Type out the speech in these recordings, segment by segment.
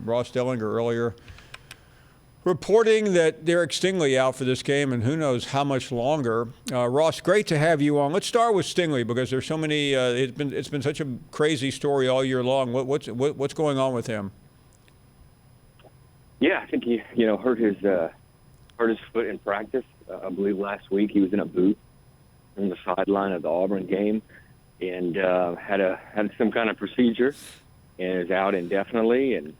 Ross Dellenger earlier, reporting that Derek Stingley out for this game, and who knows how much longer. Ross, great to have you on. Let's start with Stingley because there's so many. It's been such a crazy story all year long. What's going on with him? Yeah, I think he hurt his foot in practice. I believe last week he was in a boot on the sideline of the Auburn game and had some kind of procedure and is out indefinitely. And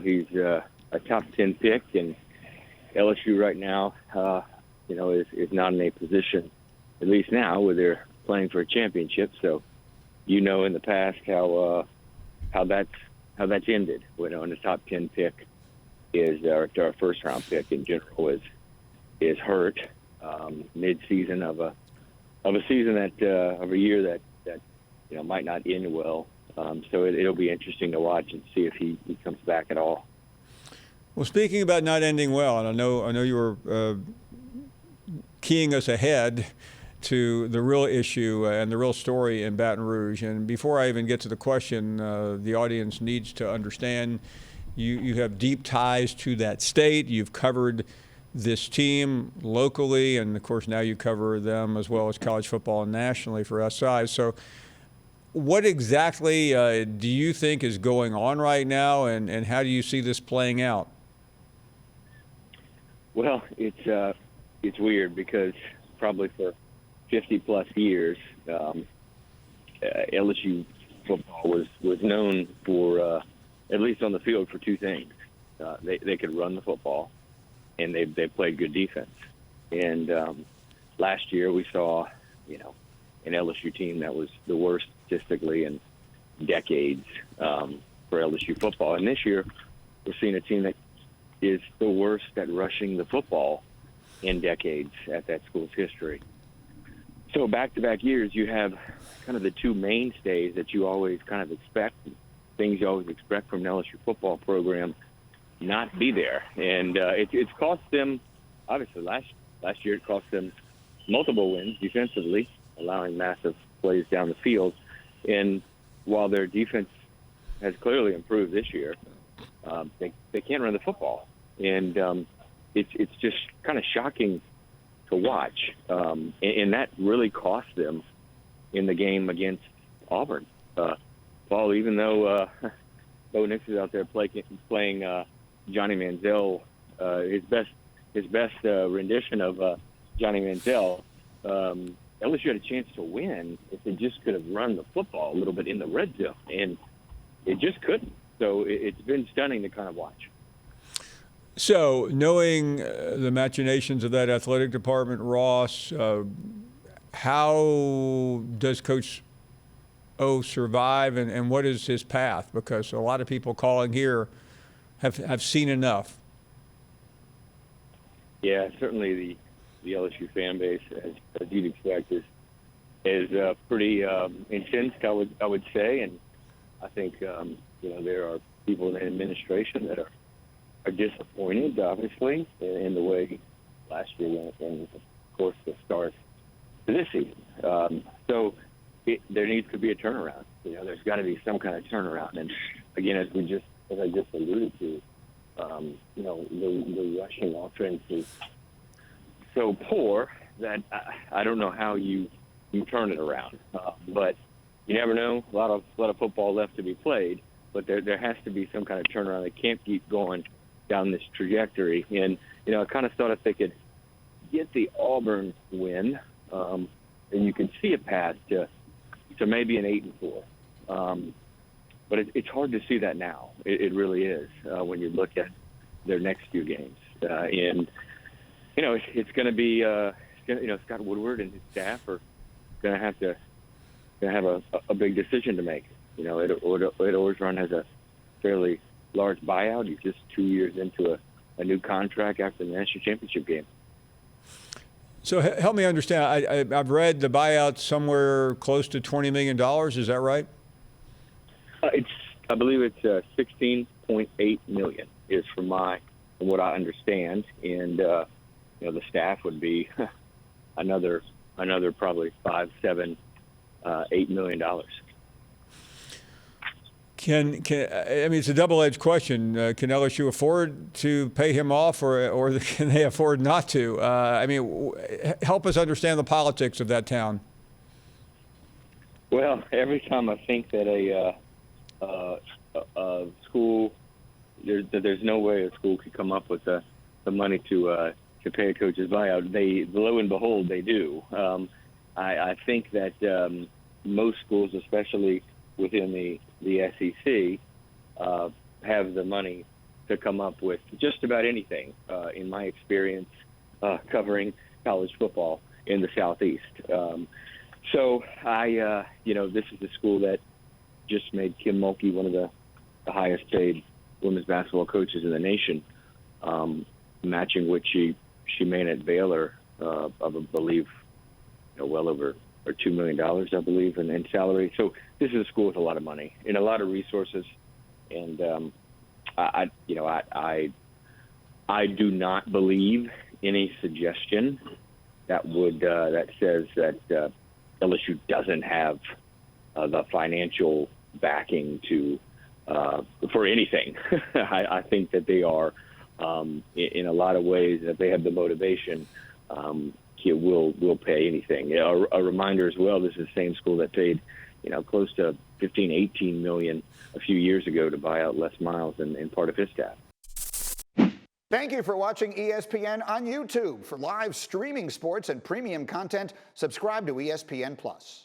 he's a top 10 pick, and LSU right now, is not in a position, at least now, where they're playing for a championship. So, in the past how that's ended. In the top 10 pick is our first round pick in general is hurt mid-season of a season of a year that might not end well. So it'll be interesting to watch and see if he comes back at all. Well, speaking about not ending well, and I know you were keying us ahead to the real issue and the real story in Baton Rouge. And before I even get to the question, the audience needs to understand you have deep ties to that state. You've covered this team locally, and of course now you cover them as well as college football nationally for SI. So what exactly do you think is going on right now, and how do you see this playing out? Well, it's weird because probably for 50-plus years, LSU football was known for, at least on the field, for two things. They could run the football, and they played good defense. And last year we saw, an LSU team that was the worst statistically in decades for LSU football. And this year we're seeing a team that is the worst at rushing the football in decades at that school's history. So back-to-back years, you have kind of the two mainstays that you always kind of expect, things you always expect from an LSU football program, not be there. And it's cost them, obviously last year it cost them multiple wins defensively, allowing massive plays down the field. And while their defense has clearly improved this year, they can't run the football. And it's just kind of shocking to watch. And that really cost them in the game against Auburn. Paul, even though Bo Nix is out there playing Johnny Manziel, his best rendition of Johnny Manziel, LSU had a chance to win if they just could have run the football a little bit in the red zone, and it just couldn't. So it's been stunning to kind of watch. So knowing the machinations of that athletic department, Ross, how does Coach O survive, and what is his path? Because a lot of people calling here have seen enough. Yeah, certainly the LSU fan base, as you'd expect, is pretty intense, I would say, and I think there are people in the administration that are disappointed, obviously, in the way last year went, and of course the start to this season. So there needs to be a turnaround. There's got to be some kind of turnaround. And again, as I just alluded to, the rushing offense is so poor that I don't know how you turn it around. But you never know. A lot of football left to be played, but there has to be some kind of turnaround. They can't keep going down this trajectory. And I kind of thought if they could get the Auburn win, then you could see a path to maybe an 8-4. But it's hard to see that now. It really is when you look at their next few games. And it's going to be Scott Woodward and his staff are going to have a big decision to make. Ed Orgeron has a fairly large buyout. He's just 2 years into a new contract after the national championship game. So help me understand. I've read the buyout somewhere close to $20 million. Is that right? I believe it's $16.8 million is from what I understand, and the staff would be another probably $5, $7, $8 million. I mean, it's a double-edged question. Can LSU afford to pay him off, or can they afford not to? I mean, help us understand the politics of that town. Well, every time I think that a school, there's no way a school could come up with the money to pay a coach's buyout, lo and behold, they do. I think that most schools, especially within the SEC, have the money to come up with just about anything. In my experience, covering college football in the Southeast, so this is a school that just made Kim Mulkey one of the highest paid women's basketball coaches in the nation, matching what she made at Baylor, I believe, well over $2 million, I believe, in salary. So this is a school with a lot of money and a lot of resources, and I do not believe any suggestion that says that LSU doesn't have the financial backing for anything. I think that they are, in a lot of ways, that they have the motivation. Will pay anything. A reminder as well, this is the same school that paid, close to $15-18 million a few years ago to buy out Les Miles and part of his staff. Thank you for watching ESPN on YouTube. For live streaming sports and premium content, subscribe to ESPN+.